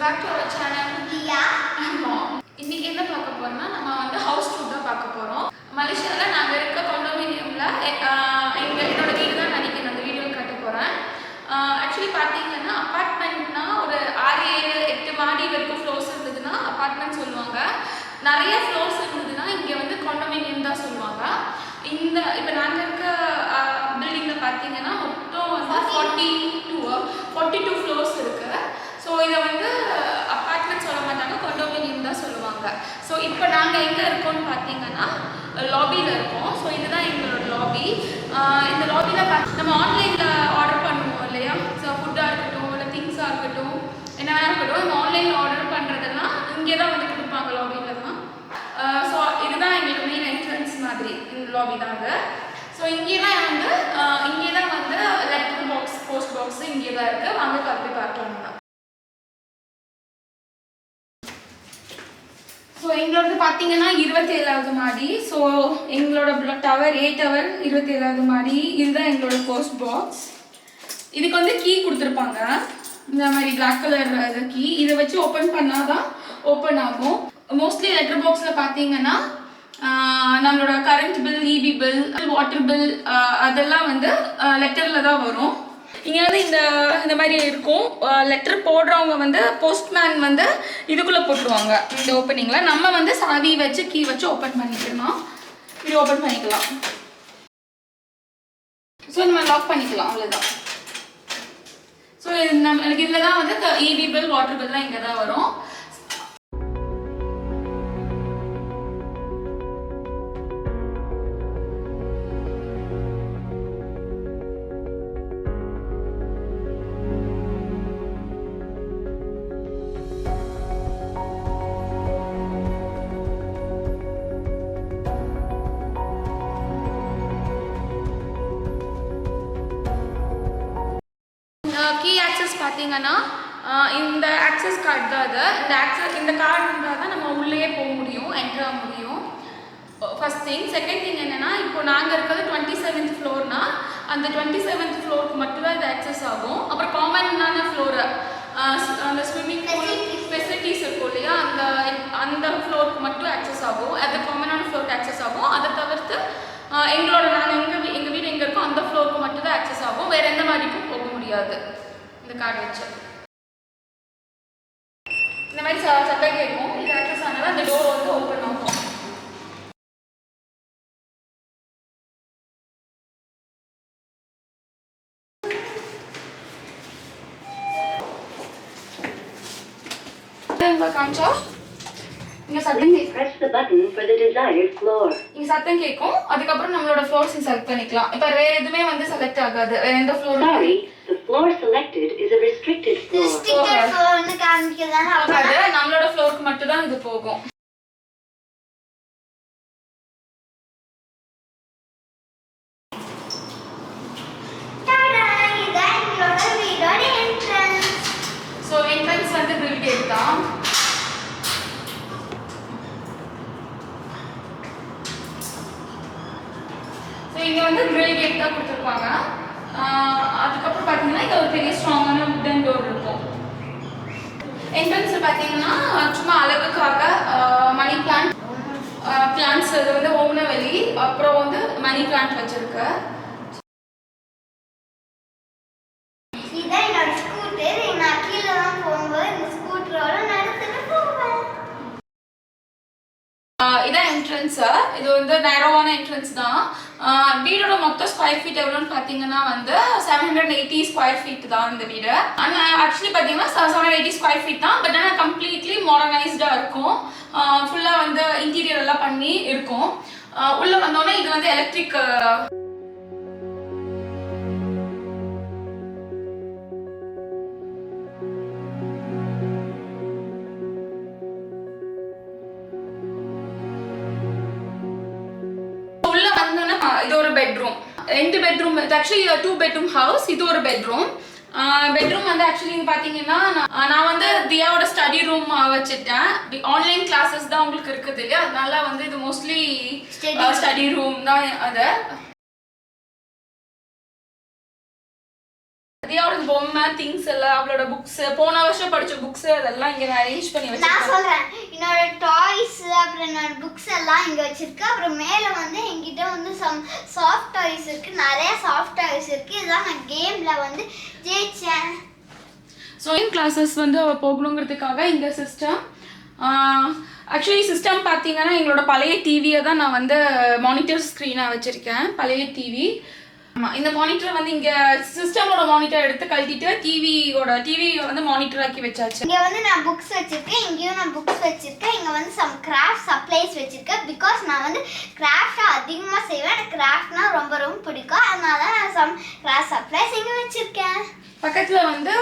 back to our channel. இன்னைக்கு என்ன பார்க்க போறோம்னா நம்ம வந்து ஹவுஸ் டூர் தான் பார்க்க போறோம். மலேசியால நாங்க இருக்க காண்டோமினியம்ல என்னோட வீடு தான் நினைக்கிறேன் அந்த வீடியோ காட்ட போறேன். ஆக்சுவலி பாத்தீங்கன்னா அபார்ட்மெண்ட்னா ஒரு 6 7 8 மாடி வரைக்கும் ஃப்ளோர்ஸ் இருந்ததுன்னா அபார்ட்மெண்ட் சொல்லுவாங்க. நிறைய ஃப்ளோர்ஸ் இருந்ததுன்னா இங்க வந்து காண்டோமினியம் தான் சொல்லுவாங்க. இந்த இப்போ நாங்க இருக்க பில்டிங்ல பாத்தீங்கன்னா மொத்தம் வந்து 42 ஃப்ளோர்ஸ் இருக்கு. ஸோ இதை வந்து அப்பார்ட்மெண்ட் சொல்ல மாட்டாங்க, காண்டோமினியம் தான் சொல்லுவாங்க. ஸோ இப்போ நாங்கள் எங்கே இருக்கோம்னு பார்த்தீங்கன்னா லாபியில் இருக்கோம். ஸோ இதுதான் எங்களோட லாபி. இந்த லாபியில் நம்ம ஆன்லைனில் ஆர்டர் பண்ணுவோம் இல்லையா? ஸோ ஃபுட்டாக இருக்கட்டும் இல்லை திங்ஸாக இருக்கட்டும் என்ன வேணா இருக்கட்டும், இந்த ஆன்லைனில் ஆர்டர் பண்ணுறதெல்லாம் இங்கே தான் வந்து கொடுப்பாங்க, லாபியில் தான். ஸோ இதுதான் எங்களுக்கு மெயின் என்ட்ரன்ஸ் மாதிரி இந்த லாபி தாங்க. ஸோ இங்கே தான் வந்து லெட்டர் பாக்ஸ் போஸ்ட் பாக்ஸ் இங்கே தான் இருக்குது. வாங்க போய் பார்க்கலாம். ஸோ எங்களோட பார்த்தீங்கன்னா 27வது மாடி. ஸோ எங்களோட டவர் A டவர் 27வது மாடி. இதுதான் எங்களோட போஸ்ட் பாக்ஸ். இதுக்கு வந்து கீ கொடுத்துருப்பாங்க, இந்த மாதிரி பிளாக் கலர் கீ. இதை வச்சு ஓப்பன் பண்ணால் தான் ஓப்பன் ஆகும். மோஸ்ட்லி லெட்டர் பாக்ஸில் பார்த்தீங்கன்னா நம்மளோட current bill, EB bill, water bill அதெல்லாம் வந்து லெட்டரில் தான் வரும். இங்கே வந்து இந்த மாதிரி இருக்கும். லெட்டர் போடுறவங்க வந்து போஸ்ட்மேன் வந்து இதுக்குள்ளே போட்டுருவாங்க இந்த ஓப்பனிங்கில். நம்ம வந்து சாவி வச்சு கீ வச்சு ஓப்பன் பண்ணிக்கலாம். இது ஓப்பன் பண்ணிக்கலாம். ஸோ நம்ம லாக் பண்ணிக்கலாம், அவ்வளோதான். ஸோ எனக்கு இதில் தான் வந்து EB பில், வாட்டர் பில்லாம் இங்கே தான் வரும். கீ ஆக்சஸ் பார்த்தீங்கன்னா இந்த ஆக்சஸ் கார்டு தான் அது. இந்த கார்டு இருந்தால் தான் நம்ம உள்ளே போக முடியும், என்ட்ரு ஆக முடியும். First thing. செகண்ட் திங் என்னென்னா, இப்போ நாங்கள் இருக்கிறது 27th ஃப்ளோர்னா அந்த 27th ஃப்ளோருக்கு மட்டும்தான் இது ஆக்சஸ் ஆகும். அப்புறம் காமனான ஃப்ளோரு, அந்த ஸ்விம்மிங் பூல் ஃபெசிலிட்டிஸ் இருக்கும் இல்லையா, அந்த ஃப்ளோருக்கு மட்டும் ஆக்சஸ் ஆகும். அது காமனான ஃப்ளோருக்கு ஆக்சஸ் ஆகும். அதை தவிர்த்து எங்கள் வீடு எங்கே இருக்கோ அந்த ஃப்ளோருக்கு மட்டும் தான் ஆக்சஸ் ஆகும். வேறு எந்த மாதிரிக்கும் போக முடியாது இந்த கார்டு வச்சு. இந்த மாதிரி சத்தம் கேட்கும். இது ஆக்சஸ் ஆனால் அந்த டோர் வந்து ஓப்பன் ஆகும். காமிச்சா இங்க சத்தம் கேட்கும். அதுக்கப்புறம் நம்மளோட ஃப்ளோர்ஸ் செலக்ட் பண்ணிக்கலாம். இப்ப வேற எதுவுமே வந்து செலக்ட் ஆகாது. வேற எந்த floor The floor selected is a restricted floor. Restricted floor வந்து காமிக்கிறதான அது நம்மளோட ஃப்ளோருக்கு மட்டும் தான் இது போகும். டாடா, இதான் எங்களோட வீடோட என்ட்ரன்ஸ். ஸோ என்ட்ரன்ஸ் வந்து பில் கேட் தான். ஸோ இங்கே வந்து கிரில் கேட் தான் கொடுத்துருப்பாங்க. அதுக்கப்புறம் பார்த்தீங்கன்னா இங்கே ஒரு பெரிய ஸ்ட்ராங்கான வுடன் டோர் இருக்கும். என்ட்ரன்ஸில் பார்த்தீங்கன்னா சும்மா அழகுக்காக மணி பிளான்ட்ஸ் இது வந்து ஓமனவெளி, அப்புறம் வந்து மணி பிளான்ட் வச்சிருக்கு. இதான் என்னோட ஸ்கூட்டர். நான் கீழே தான் போகும்போது இந்த ஸ்கூட்டரோட நடந்துட்டு போவேன். இதான் என்ட்ரன்ஸ். இது வந்து நேரோவான என்ட்ரன்ஸ் தான். வீடோட மொத்த ஸ்கொயர் ஃபீட் எவ்வளோன்னு பார்த்தீங்கன்னா வந்து 780 ஸ்கொயர் ஃபீட் தான் இந்த வீடு. ஆனால் ஆக்சுவலி பார்த்தீங்கன்னா 780 ஸ்கொயர் ஃபீட் தான். பட் ஆனால் கம்ப்ளீட்லி மாடர்னைஸ்டாக இருக்கும். ஃபுல்லாக வந்து இன்டீரியர் எல்லாம் பண்ணி இருக்கும். உள்ளே வந்தோடனே இது வந்து எலக்ட்ரிக் இது ஒரு பெட்ரூம், 2 பெட்ரூம். இது ஆக்சுவலி 2 பெட்ரூம் ஹவுஸ். இது ஒரு பெட்ரூம். பெட்ரூம் வந்து ஆக்சுவலி பார்த்தீங்கன்னா நான் வந்து தியாவோட ஸ்டடி ரூம் வச்சுட்டேன். ஆன்லைன் கிளாஸஸ் தான் உங்களுக்கு இருக்குது இல்லையா, அதனால வந்து இது மோஸ்ட்லி ஸ்டடி ரூம் தான். அது தியாவோட பொம்மை திங்ஸ் எல்லாம் அவளோட புக்ஸ் போன வருஷம் படிச்ச புக்ஸ் அதெல்லாம் இங்க நான் அரேஞ்ச் பண்ணி நான் வச்சிருக்கேன். சொல்றேன் என்னோட டாய்ஸ் அப்புறம் என்னோட புக்ஸ் எல்லாம் இங்க வச்சிருக்கேன். அப்புறம் மேல வந்து என்கிட்ட வந்து சாஃப்ட் டாய்ஸ் இருக்கு, நிறைய சாஃப்ட் டாய்ஸ் இருக்கு. இதெல்லாம் நான் கேம்ல வந்து ஜெயிச்சேன். ஸ்விமிங் கிளாஸஸ் வந்து அவ போகணுங்கிறதுக்காக இங்க சிஸ்டம் ஆக்சுவலி சிஸ்டம் பார்த்தீங்கன்னா எங்களோட பழைய டிவியை தான் நான் வந்து மானிட்டர் ஸ்க்ரீனாக வச்சுருக்கேன். பழைய டிவி. ஆமாம், இந்த மானிட்டர் வந்து இங்கே சிஸ்டமோட மானிட்டர் எடுத்து கழட்டிட்டு டிவியை வந்து மானிட்டர் ஆக்கி வச்சாச்சு. இங்க வந்து நான் புக்ஸ் வச்சிருக்கேன், இங்கேயும் நான் புக்ஸ் வச்சிருக்கேன். இங்க வந்து சம் கிராஃப்ட் சப்ளைஸ் வச்சிருக்கேன். பிகாஸ் நான் வந்து கிராஃப்ட் அதிகமா செய்வேன், எனக்கு கிராஃப்ட்னா ரொம்ப ரொம்ப பிடிக்கும். அதனால நான் சம் கிராஃப்ட் சப்ளைஸ் இங்க வச்சிருக்கேன். பக்கத்தில் வந்து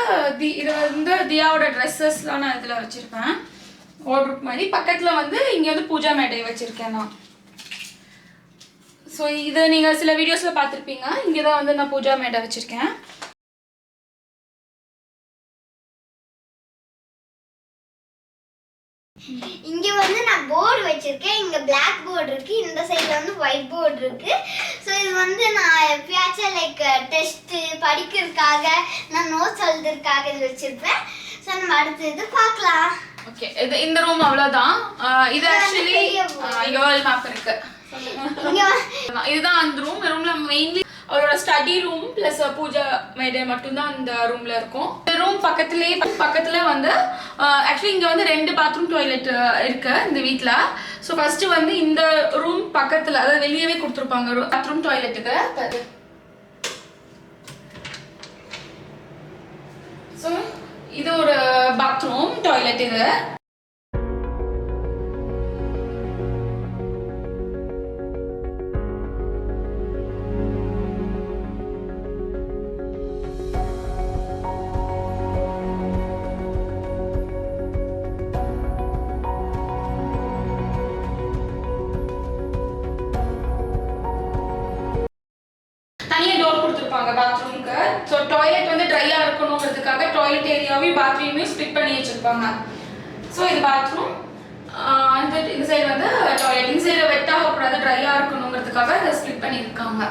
இது வந்து தியாவோட ட்ரெஸ்ஸஸ்லாம் நான் இதில் வச்சுருப்பேன் வார்ட்ரோப் மாதிரி. பக்கத்தில் வந்து இங்கே வந்து பூஜா மேடை வச்சுருக்கேன் நான். ஸோ இது நீங்கள் சில வீடியோஸில் பார்த்துருப்பீங்க. இங்கே தான் வந்து நான் பூஜா மேடை வச்சுருக்கேன். இங்க வந்து நான் போர்டு வச்சிருக்கேன். இங்க பிளாக் போர்டு இருக்கு, இந்த சைடுல வந்து ஒயிட் போர்டு இருக்கு. ஸோ இது வந்து நான் எப்பயாச்சும் லைக் டெஸ்ட் படிக்கிறதுக்காக நான் நோட்ஸ் எழுதுறதுக்காக இது வச்சிருப்பேன். ஸோ நம்ம அடுத்தது பார்க்கலாம். ஓகே, இது இந்த ரூம் அவ்வளோதான். இது ஆக்சுவலி வேர்ல்ட் மேப் இருக்கு. இதுதான் அந்த ரூம்ல மெயின்லி அவரோட ஸ்டடி ரூம் பிளஸ் பூஜா மேடை மட்டும்தான் அந்த ரூம்ல இருக்கும். இந்த ரூம் பக்கத்துல வந்து ஆக்சுவலி இங்க வந்து 2 பாத்ரூம் டாய்லெட் இருக்கு இந்த வீட்ல. ஸோ ஃபர்ஸ்ட் வந்து இந்த ரூம் பக்கத்துல, அதாவது வெளியவே கொடுத்துருப்பாங்க பாத்ரூம் டாய்லெட்டுக்கு. ஸோ இது ஒரு பாத்ரூம் டாய்லெட். இது தனியாக டோர் கொடுத்துருப்பாங்க பாத்ரூமுக்கு. ஸோ டாய்லெட் வந்து ட்ரையாக இருக்கணுங்கிறதுக்காக டாய்லெட் ஏரியாவையும் பாத்ரூமையும் ஸ்ப்ளிட் பண்ணி வச்சுருப்பாங்க. ஸோ இது பாத்ரூம், இந்த சைடு வந்து டாய்லெட். இந்த சைடு வெட்டாகக்கூடாது, ட்ரையாக இருக்கணுங்கிறதுக்காக இதை ஸ்ப்ளிட் பண்ணியிருக்காங்க.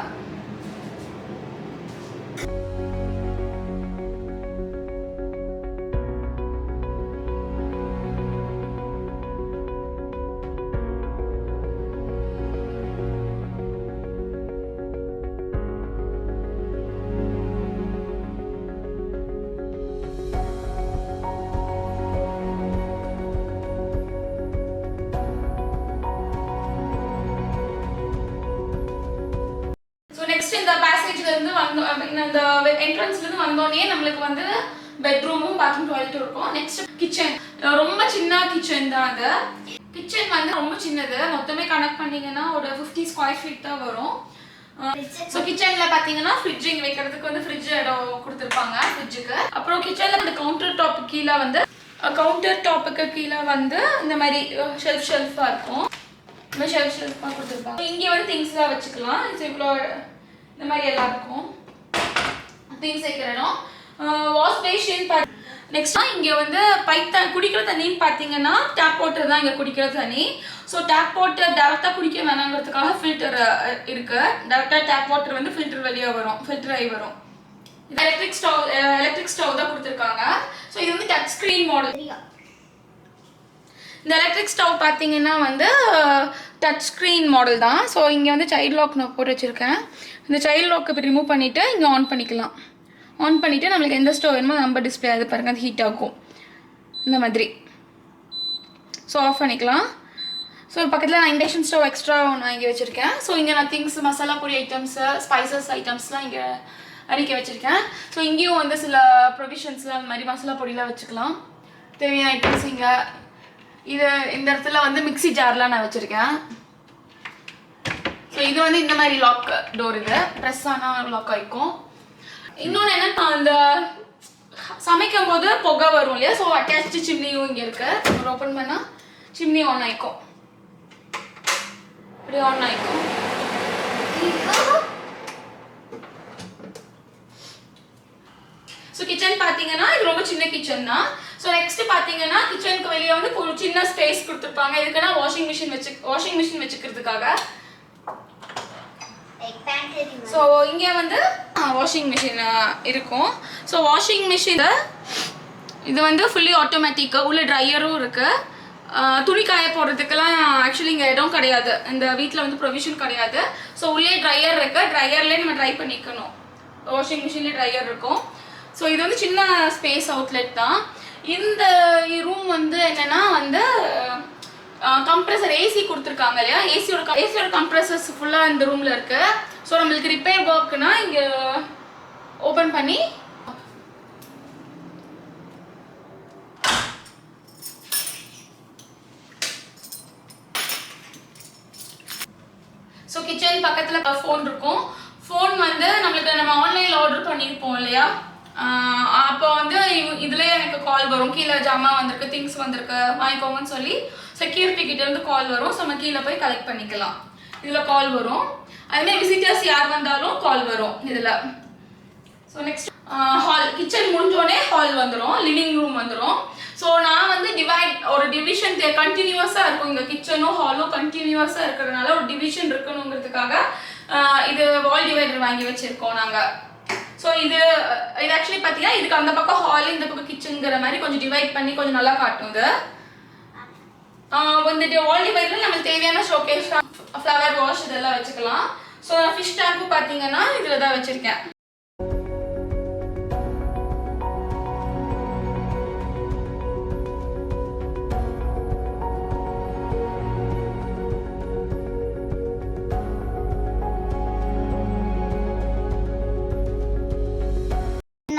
நெக்ஸ்ட் இந்த பேசேஜ்ல இருந்து இந்த என்ட்ரன்ஸ்ல இருந்து வந்தோடனே நம்மளுக்கு வந்து பெட்ரூமும் பாத்ரூம் டாய்லெட்டும் இருக்கும். நெக்ஸ்ட் கிச்சன், ரொம்ப சின்ன கிச்சன் தான். அது கிச்சன் வந்து ரொம்ப சின்னது, மொத்தமே கனெக்ட் பண்ணீங்கன்னா ஒரு 50 ஸ்கொயர் ஃபீட் தான் வரும். ஸோ கிச்சன்ல பாத்தீங்கன்னா ஃப்ரிட்ஜ் இங்க வைக்கிறதுக்கு வந்து ஃப்ரிட்ஜ் இடம் கொடுத்துருப்பாங்க ஃப்ரிட்ஜுக்கு. அப்புறம் கிச்சன்ல இந்த கவுண்டர் டாப்புக்கு கீழே வந்து இந்த மாதிரி ஷெல்ஃபா இருக்கும். இந்த ஷெல்ஃபாக கொடுத்துருப்பாங்க. இங்கே வந்து திங்ஸ்லாம் வச்சுக்கலாம். இவ்வளோ இந்த மாதிரி எல்லாம் இருக்கும் திங்ஸ் வைக்கிற இடம். Wash basin. நெக்ஸ்ட் இங்கே வந்து குடிக்கிற தண்ணின்னு பார்த்தீங்கன்னா டேப் வாட்டர் தான் இங்கே குடிக்கிற தண்ணி. ஸோ டேப் வாட்டர் டேரெக்டாக குடிக்க வேணாங்கிறதுக்காக ஃபில்டர் இருக்கு. டேரெக்டாக டேப் வாட்டர் வந்து ஃபில்டர் வழியாக வரும், ஃபில்டர் ஆகி வரும். எலக்ட்ரிக் ஸ்டவ் தான் கொடுத்துருக்காங்க. ஸோ இது வந்து டச் ஸ்க்ரீன் மாடல். இந்த எலக்ட்ரிக் ஸ்டவ் பார்த்தீங்கன்னா வந்து டச் ஸ்க்ரீன் மாடல் தான். ஸோ இங்கே வந்து சைல்ட் லாக் நான் போட்டு வச்சுருக்கேன். இந்த சைல்ட் லாக் இப்போ ரிமூவ் பண்ணிவிட்டு இங்கே ஆன் பண்ணிக்கலாம். ஆன் பண்ணிவிட்டு நம்மளுக்கு எந்த ஸ்டவ் வேணுமோ நம்பர் டிஸ்பிளே அது பாருங்கள், அது ஹீட் ஆகும் இந்த மாதிரி. ஸோ ஆஃப் பண்ணிக்கலாம். ஸோ பக்கத்தில் நான் இண்டக்ஷன் ஸ்டவ் எக்ஸ்ட்ரா நான் இங்கே வச்சுருக்கேன். ஸோ இங்கே நான் திங்ஸ் மசாலா பொடி ஐட்டம்ஸு ஸ்பைசஸ் ஐட்டம்ஸ்லாம் இங்கே அடிக்க வச்சுருக்கேன். ஸோ இங்கேயும் வந்து சில ப்ரொவிஷன்ஸ்லாம் அந்த மாதிரி மசாலா பொடியெலாம் வச்சுக்கலாம். தேவையான ஐட்டம்ஸ் இங்கே. இது இந்த இடத்துல வந்து மிக்ஸி ஜார்லாம் நான் வச்சுருக்கேன். ஸோ இது வந்து இந்த மாதிரி லாக் டோர், இது ப்ரெஸ் ஆனால் லாக் ஆகிக்கும். இன்னொன்று என்னன்னா அந்த சமைக்கும் போது புகை வரும் இல்லையா, ஸோ அட்டாச்சு சிம்னியும் இங்கே இருக்கு. ஓப்பன் பண்ணால் சிம்னி ஆன் ஆகிக்கும், இப்படி ஆன் ஆகிக்கும். ஸோ கிச்சன் பார்த்தீங்கன்னா இது ரொம்ப சின்ன கிச்சன் தான். ஸோ நெக்ஸ்ட் பார்த்தீங்கன்னா கிச்சனுக்கு வெளியே வந்து ஒரு சின்ன ஸ்பேஸ் கொடுத்துருப்பாங்க. இதுக்குன்னா வாஷிங் மிஷின் வச்சுக்கிறதுக்காக. பேண்டரி. ஸோ இங்கே வந்து வாஷிங் மிஷின் இருக்கும். ஸோ வாஷிங் மிஷின் இது வந்து ஃபுல்லி ஆட்டோமேட்டிக்காக உள்ள ட்ரையரும் இருக்குது. துணி காய போடுறதுக்கெல்லாம் ஆக்சுவலி இங்கே இடம் கிடையாது, இந்த வீட்டில் வந்து ப்ரொவிஷன் கிடையாது. ஸோ உள்ளே ட்ரையர் இருக்குது, ட்ரையர்லேயே நம்ம ட்ரை பண்ணிக்கணும். வாஷிங் மிஷின்லேயே ட்ரையர் இருக்கும். ஸோ இது வந்து சின்ன ஸ்பேஸ் அவுட்லெட் தான். இந்த ரூம் வந்து என்னென்னா வந்து கம்ப்ரெசர் ஏசி கொடுத்துருக்காங்க இல்லையா, ஏசியோட கம்ப்ரெசர்ஸ் ஃபுல்லாக இந்த ரூமில் இருக்குது. ஸோ நம்மளுக்கு ரிப்பேர் ஒர்க்குனா இங்கே ஓப்பன் பண்ணி ஸோ கிச்சன் பக்கத்தில் ஃபோன் இருக்கும். ஃபோன் வந்து நம்ம ஆன்லைனில் ஆர்டர் பண்ணியிருப்போம் இல்லையா, அப்போ வந்து இதுலேயே எனக்கு கால் வரும், கீழே ஜாமான் வந்திருக்கு, திங்ஸ் வந்திருக்கு வாங்கிக்கோங்கன்னு சொல்லி செக்யூரிட்டி கிட்டேருந்து கால் வரும். ஸோ நம்ம கீழே போய் கலெக்ட் பண்ணிக்கலாம். இதில் கால் வரும். அதுமாதிரி விசிட்டர்ஸ் யார் வந்தாலும் கால் வரும் இதில். ஸோ நெக்ஸ்ட் ஹால், கிச்சன் முடிஞ்சோடனே ஹால் வந்துடும், லிவிங் ரூம் வந்துடும். ஸோ நான் வந்து ஒரு டிவிஷன் கண்டினியூஸாக இருக்கும். இங்கே கிச்சனும் ஹாலும் கண்டினியூஸாக இருக்கிறதுனால ஒரு டிவிஷன் இருக்கணுங்கிறதுக்காக இது வால் டிவைடர் வாங்கி வச்சுருக்கோம் நாங்கள். ஸோ இது ஆக்சுவலி பார்த்தீங்கன்னா இதுக்கு அந்த பக்கம் ஹால், இந்த பக்கம் கிச்சனுங்கிற மாதிரி கொஞ்சம் டிவைட் பண்ணி கொஞ்சம் நல்லா காட்டும். இது இந்த வால் டிவைடரில் நம்மளுக்கு தேவையான ஷோகேஸ், ஃப்ளவர் வாஷ் இதெல்லாம் வச்சுக்கலாம். ஸோ ஃபிஷ் டேங்க்கு பார்த்தீங்கன்னா இதில் தான் வச்சுருக்கேன்.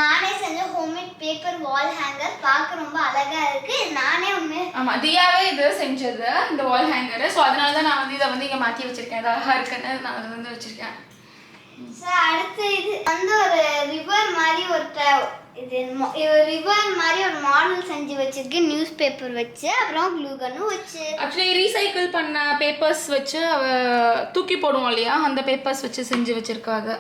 நானே செஞ்ச ஹோம்மேட் பேப்பர் வால் ஹேங்கர் பார்க்க ரொம்ப அழகா இருக்கு. நானே ஆமா தியாவே இது செஞ்சது இந்த வால் ஹேங்கர். ஸோ அதனால தான் நான் வந்து இதை வந்து இங்கே மாற்றி வச்சிருக்கேன். இது அழகா இருக்குன்னு நான் அதை வந்து வச்சிருக்கேன். ஸோ அடுத்து இது வந்து ஒரு ரிவர் மாதிரி ஒரு மாடல் செஞ்சு வச்சிருக்கு, நியூஸ் பேப்பர் வச்சு, அப்புறம் க்ளூ கன்னும் வச்சு. ஆக்சுவலி ரீசைக்கிள் பண்ண பேப்பர்ஸ் வச்சு தூக்கி போடுவோம் இல்லையா, அந்த பேப்பர்ஸ் வச்சு செஞ்சு வச்சிருக்காங்க.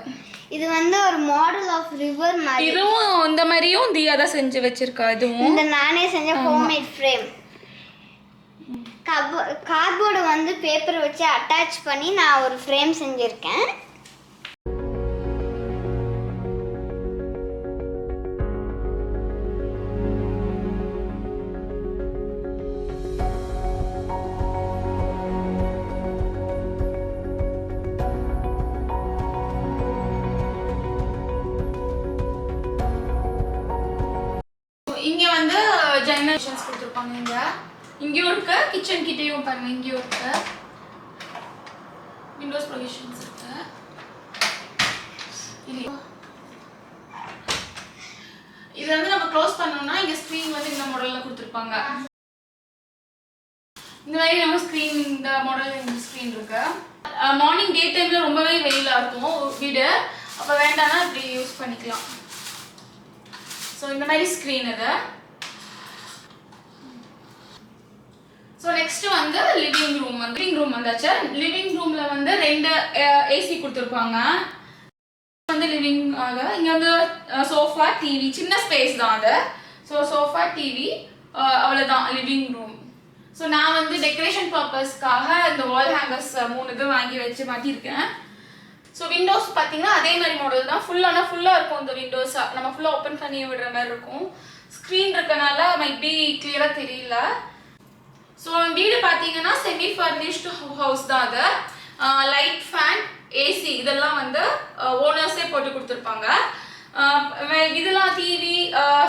இது வந்து ஒரு மாடல் ஆஃப் ரிவர் மாதிரி. இதுவும் இந்த மாதிரியும் தியா தான் செஞ்சு வச்சிருக்கா. இதுவும் இந்த நானே செஞ்ச ஹோம்மேட் ஃப்ரேம். கார்ட்போர்டை வந்து பேப்பர் வச்சு அட்டாச் பண்ணி நான் ஒரு ஃப்ரேம் செஞ்சுருக்கேன். இங்கே வந்து ஜெனரேஷன்ஸ் கொடுத்துருப்பாங்க. இங்கேயும் இருக்கு, கிச்சன் கிட்டேயும் பாருங்க, இங்கேயும் இருக்கு விண்டோஸ் ப்ரொவிஷன்ஸ் இருக்கு. இது வந்து நம்ம க்ளோஸ் பண்ணோம்னா இங்கே ஸ்க்ரீன் வந்து இந்த மாடலில் கொடுத்துருப்பாங்க. இந்த மாதிரி நம்ம ஸ்க்ரீன் இந்த மாடல் இந்த ஸ்க்ரீன் இருக்கு. மார்னிங் டே டைமில் ரொம்பவே வெயிலாக இருக்கும் வீடு, அப்போ வேண்டாம்னா இப்படி யூஸ் பண்ணிக்கலாம். ஸோ இந்த மாதிரி ஸ்க்ரீன் இது. ஸோ நெக்ஸ்ட் வந்து லிவிங் ரூம் வந்தாச்சு. லிவிங் ரூம்ல வந்து 2 ஏசி கொடுத்துருப்பாங்க. வந்து லிவிங் இங்கே வந்து சோஃபா டிவி, சின்ன ஸ்பேஸ் தான் அது. ஸோ சோஃபா டிவி அவ்வளோதான் லிவிங் ரூம். ஸோ நான் வந்து டெக்கரேஷன் பர்பஸ்க்காக இந்த வால் ஹேங்கர்ஸ் 3 இது வாங்கி வச்சு மாட்டியிருக்கேன். ஸோ விண்டோஸ் பார்த்தீங்கன்னா அதே மாதிரி மாடல் தான், ஃபுல்லாக இருக்கும். இந்த விண்டோஸ் நம்ம ஃபுல்லாக ஓப்பன் பண்ணி விடுற மாதிரி இருக்கும். ஸ்க்ரீன் இருக்கனால மைட் பி கிளியராக தெரியல. ஸோ வீடு பார்த்தீங்கன்னா செமி ஃபர்னிஷ்டு ஹவுஸ் தான் அது. லைட், ஃபேன், ஏசி இதெல்லாம் வந்து ஓனர்ஸே போட்டு கொடுத்துருப்பாங்க. இதெல்லாம் டிவி,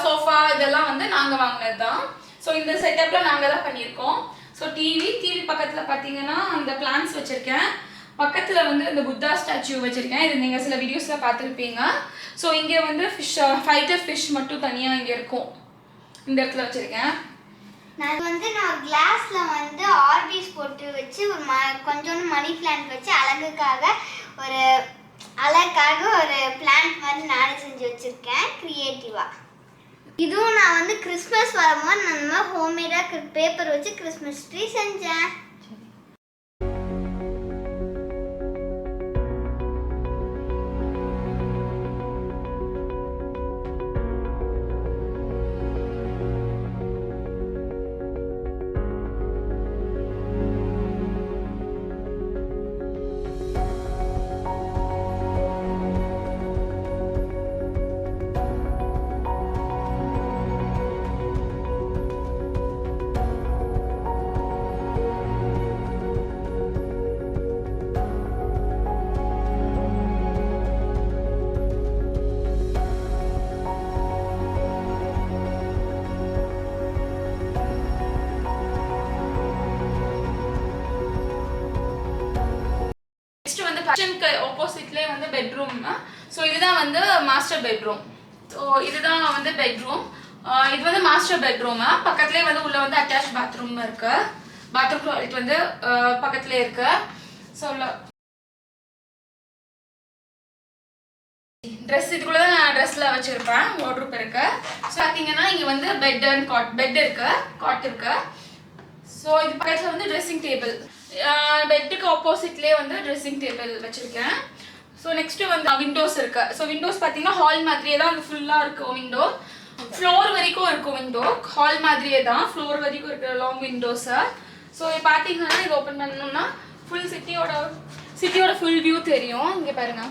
சோஃபா இதெல்லாம் வந்து நாங்கள் வாங்கினது தான். ஸோ இந்த செட்டப்பில் நாங்கள் தான் பண்ணியிருக்கோம். ஸோ டிவி பக்கத்தில் பார்த்தீங்கன்னா அந்த பிளான்ஸ் வச்சுருக்கேன். பக்கத்தில் வந்து இந்த புத்தா ஸ்டாச்சு வச்சுருக்கேன். இது நீங்கள் சில வீடியோஸில் பார்த்துருப்பீங்க. ஸோ இங்கே வந்து ஃபைட்டர் ஃபிஷ் மட்டும் தனியாக இங்கே இருக்கும், இந்த இடத்துல வச்சுருக்கேன். நான் கிளாஸ்ல வந்து ஆர்பிஸ் போட்டு வச்சு கொஞ்சோண்டு மணி பிளான்ட் வச்சு அழகுக்காக ஒரு பிளான்ட் மாதிரி நானே செஞ்சு வச்சிருக்கேன் கிரியேட்டிவா. இதுவும் நான் வந்து கிறிஸ்மஸ் வரும்போது நம்ம ஹோம்மேடா பேப்பர் வச்சு கிறிஸ்மஸ் ட்ரீ செஞ்சேன். கிச்சனுக்கு ஆப்போசிட்லேயே வந்து பெட்ரூம். ஸோ இதுதான் வந்து மாஸ்டர் பெட்ரூம். ஸோ இதுதான் வந்து பெட்ரூம். இது வந்து மாஸ்டர் பெட்ரூம். பக்கத்துலேயே வந்து உள்ள வந்து அட்டாச் பாத்ரூம் இருக்கு. பாத்ரூம் டாய்லெட் வந்து பக்கத்துலேயே இருக்கு. ஸோ ட்ரெஸ் இதுக்குள்ள தான் நான் ட்ரெஸ்ல வச்சிருப்பேன். வார்ட்ரோப் இருக்கு. ஸோ பார்த்தீங்கன்னா இங்கே வந்து பெட் அண்ட் பெட் இருக்கு, காட் இருக்கு. ஸோ இது பக்கத்தில் வந்து ட்ரெஸ்ஸிங் டேபிள். பெட்டுக்கு ஆப்போசிட்லேயே வந்து ட்ரெஸ்ஸிங் டேபிள் வச்சிருக்கேன். ஸோ நெக்ஸ்ட் வந்து விண்டோஸ் இருக்கு. ஸோ விண்டோஸ் பார்த்தீங்கன்னா ஹால் மாதிரியே தான் வந்து ஃபுல்லாக இருக்கும் விண்டோ. ஃப்ளோர் வரைக்கும் இருக்கும் விண்டோ. ஹால் மாதிரியே தான் ஃப்ளோர் வரைக்கும் இருக்கிற லாங் விண்டோஸை. ஸோ இது பார்த்தீங்கன்னா இது ஓப்பன் பண்ணணும்னா ஃபுல் சிட்டியோட ஃபுல் வியூ தெரியும். இங்கே பாருங்க.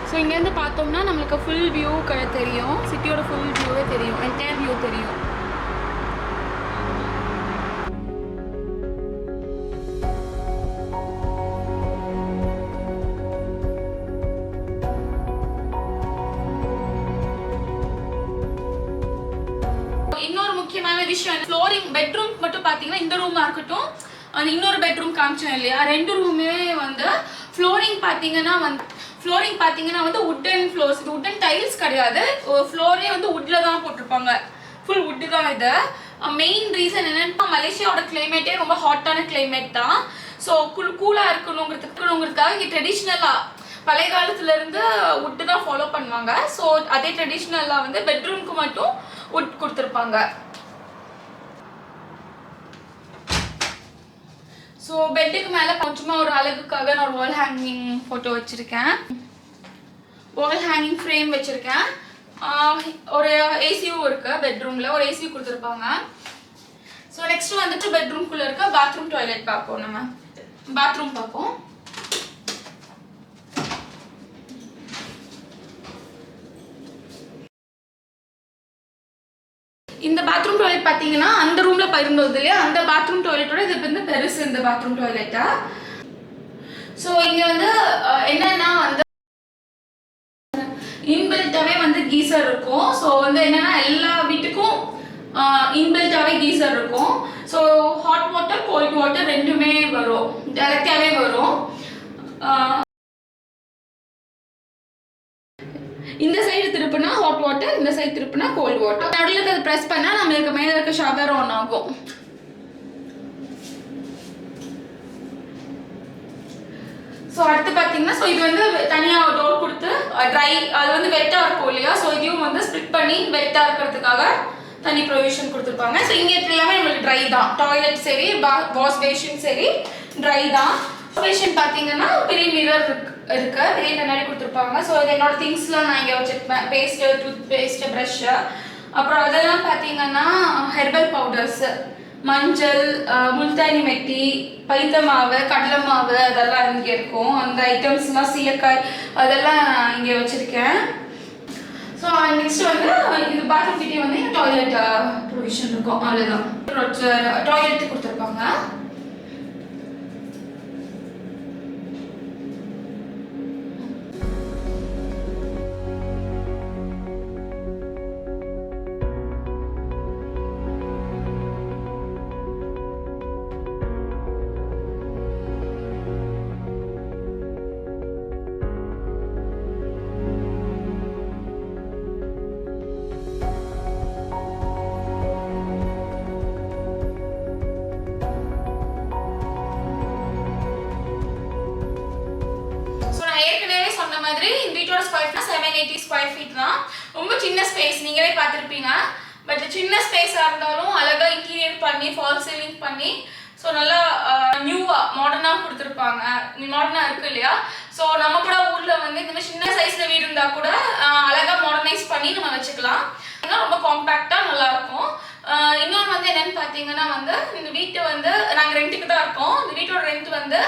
ஸோ இங்கேருந்து பார்த்தோம்னா நம்மளுக்கு ஃபுல் வியூ தெரியும். சிட்டியோட ஃபுல் வியூவே தெரியும். என்டையர் வியூ தெரியும். இன்னொரு முக்கியமான விஷயம், ஃப்ளோரிங் பெட்ரூம் மட்டும் பார்த்தீங்கன்னா இந்த ரூமாக இருக்கட்டும், அந்த இன்னொரு பெட்ரூம் காமிச்சேன் இல்லையா, ரெண்டு ரூமே வந்து ஃப்ளோரிங் பார்த்தீங்கன்னா வந்து உட்டன் ஃப்ளோர்ஸ். இது உட்டன் டைல்ஸ் கிடையாது. ஃப்ளோரே வந்து உட்ல தான் போட்டிருப்பாங்க. ஃபுல் உட்டு தான் இது. மெயின் ரீசன் என்னன்னா மலேசியாவோட கிளைமேட்டே ரொம்ப ஹாட்டான கிளைமேட் தான். ஸோ கூலாக இருக்கணுங்கிறதுக்காக இங்கே ட்ரெடிஷ்னலாக பழைய காலத்துலேருந்து உட்டு தான் ஃபாலோ பண்ணுவாங்க. ஸோ அதே ட்ரெடிஷ்னலாக வந்து பெட்ரூம்க்கு மட்டும் உட் கொடுத்துருப்பாங்க. ஸோ பெட்டுக்கு மேலே கொஞ்சமாக ஒரு அழகுக்காக நான் ஒரு வால் ஹேங்கிங் ஃபோட்டோ வச்சுருக்கேன். வால் ஹேங்கிங் ஃப்ரேம் வச்சுருக்கேன். ஒரு ஏசியும் இருக்குது பெட்ரூமில். ஒரு ஏசி கொடுத்துருப்பாங்க. ஸோ நெக்ஸ்ட் வந்துட்டு பெட்ரூம்குள்ளே இருக்க பாத்ரூம் டாய்லெட் பார்ப்போம். நம்ம பாத்ரூம் பார்ப்போம். இந்த பாத்ரூம் டாய்லெட் பார்த்தீங்கன்னா அந்த ரூமில் இருந்தது இல்லையா, அந்த பாத்ரூம் டாய்லெட்டோட இது வந்து பெருசு இந்த பாத்ரூம் டாய்லெட்டா. ஸோ இங்கே வந்து என்னன்னா வந்து இன்பில்ட்டாவே வந்து கீசர் இருக்கும். ஸோ வந்து என்னன்னா எல்லா வீட்டுக்கும் இன்பில்ட்டாவே கீசர் இருக்கும். So hot water cold water ரெண்டுமே வரும், டைரக்டாகவே வரும். இந்த சைடு திருப்பினா ஹாட் வாட்டர், இந்த சைடு திருப்பினா கோல்ட் வாட்டர். நடுவில் இருக்கிறத ப்ரெஸ் பண்ணால் நம்மளுக்கு மேலே இருக்க ஷவர் ஆன் ஆகும். ஸோ அடுத்து பார்த்தீங்கன்னா ஸோ இது வந்து தனியாக டோர் கொடுத்து ட்ரை, அது வந்து வெட்டாக இருக்கும் இல்லையா, ஸோ இதையும் வந்து ஸ்ப்ளிட் பண்ணி வெட்டாக இருக்கிறதுக்காக தனி ப்ரொவிஷன் கொடுத்துருப்பாங்க. ஸோ இங்கே எல்லாமே நம்மளுக்கு ட்ரை தான். டாய்லெட் சரி, வாஷ் பேஷன் சரி, ட்ரை தான். பேஷன் பார்த்தீங்கன்னா பெரிய மிரர் இருக்கு, பெரிய கண்ணாடி கொடுத்துருப்பாங்க. ஸோ இது என்னோட திங்ஸ்லாம் நான் இங்கே வச்சுருப்பேன். பேஸ்ட்டு, டூத் பேஸ்ட்டு, ப்ரஷ்ஷு, அப்புறம் அதெல்லாம் பார்த்தீங்கன்னா ஹெர்பல் பவுடர்ஸ், மஞ்சள், முல்தானி மெட்டி, பைத்த மாவு, கடலை மாவு அதெல்லாம் இங்கே இருக்கும். அந்த ஐட்டம்ஸ்லாம் சீயக்காய் அதெல்லாம் இங்கே வச்சுருக்கேன். ஸோ நெக்ஸ்ட் வந்து இது பாத்ரூம் கிட்டே வந்து டாய்லெட் ப்ரொவிஷன் இருக்கும். அவ்வளோதான். டாய்லெட் கொடுத்துருப்பாங்க. மாதிரி இந்த வீட்டோட ஸ்கொயர் ஃபீட் 780 ஸ்கொயர் ஃபீட் தான். ரொம்ப சின்ன ஸ்பேஸ், நீங்களே பார்த்துருப்பீங்க. பட் சின்ன ஸ்பேஸாக இருந்தாலும் அழகாக இன்டீரியர் பண்ணி ஃபால் சீலிங் பண்ணி ஸோ நல்லா நியூவாக மாடர்னாக கொடுத்துருப்பாங்க. மாடர்னாக இருக்குது இல்லையா. ஸோ நம்ம கூட ஊரில் வந்து இந்த மாதிரி சின்ன சைஸில் வீடு இருந்தால் கூட அழகாக மாடர்னைஸ் பண்ணி நம்ம வச்சுக்கலாம். ஏன்னா ரொம்ப காம்பேக்டாக நல்லாயிருக்கும். இன்னொன்று வந்து என்னென்னு பார்த்தீங்கன்னா வந்து இந்த வீட்டை வந்து நாங்கள் ரெண்ட்டுக்கு தான் இருக்கோம். இந்த வீட்டோட ரெண்ட் வந்து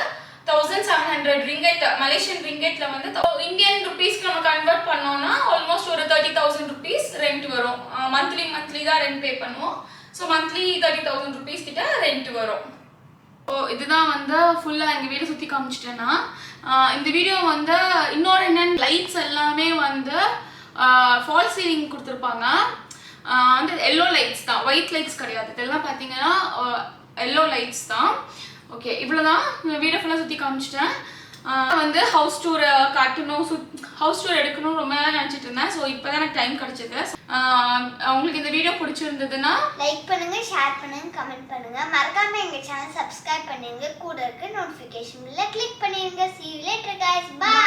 1700 ringgit, மலேசியன் ரிங்கெட்ல வந்து இந்தியன் ருபீஸ்க்கு நம்ம கன்வெர்ட் பண்ணோம்னா ஆல்மோஸ்ட் ஒரு 30,000 rupees ரெண்ட் வரும். மந்த்லி தான் ரெண்ட் பே பண்ணுவோம். ஸோ மந்த்லி 30,000 rupees கிட்ட ரெண்ட் வரும். ஸோ இதுதான் வந்து ஃபுல்லாக எங்கள் வீடு சுற்றி காமிச்சிட்டேன்னா இந்த வீடியோ வந்து இன்னொரு என்னென்ன லைட்ஸ் எல்லாமே வந்து ஃபால் சீலிங் கொடுத்துருப்பாங்க. வந்து எல்லோ லைட்ஸ் தான், ஒயிட் லைட்ஸ் கிடையாது. இதெல்லாம் பார்த்தீங்கன்னா எல்லோ லைட்ஸ் தான். ஓகே, இவ்வளோதான். வீடியோ ஃபுல்லாக சுற்றி காமிச்சிட்டேன். வந்து ஹவுஸ் டூர் காட்டணும், ஹவுஸ் டூர் எடுக்கணும் ரொம்ப நாள் நினச்சிட்டு இருந்தேன். ஸோ இப்போ தான் எனக்கு டைம் கிடச்சிது. உங்களுக்கு இந்த வீடியோ பிடிச்சிருந்ததுன்னா லைக் பண்ணுங்க, ஷேர் பண்ணுங்க, கமெண்ட் பண்ணுங்க. மறக்காம எங்க சேனல் சப்ஸ்கிரைப் பண்ணுங்க. கூட இருக்க நோட்டிஃபிகேஷன் பெல்ல கிளிக் பண்ணிருங்க. See you later guys. Bye.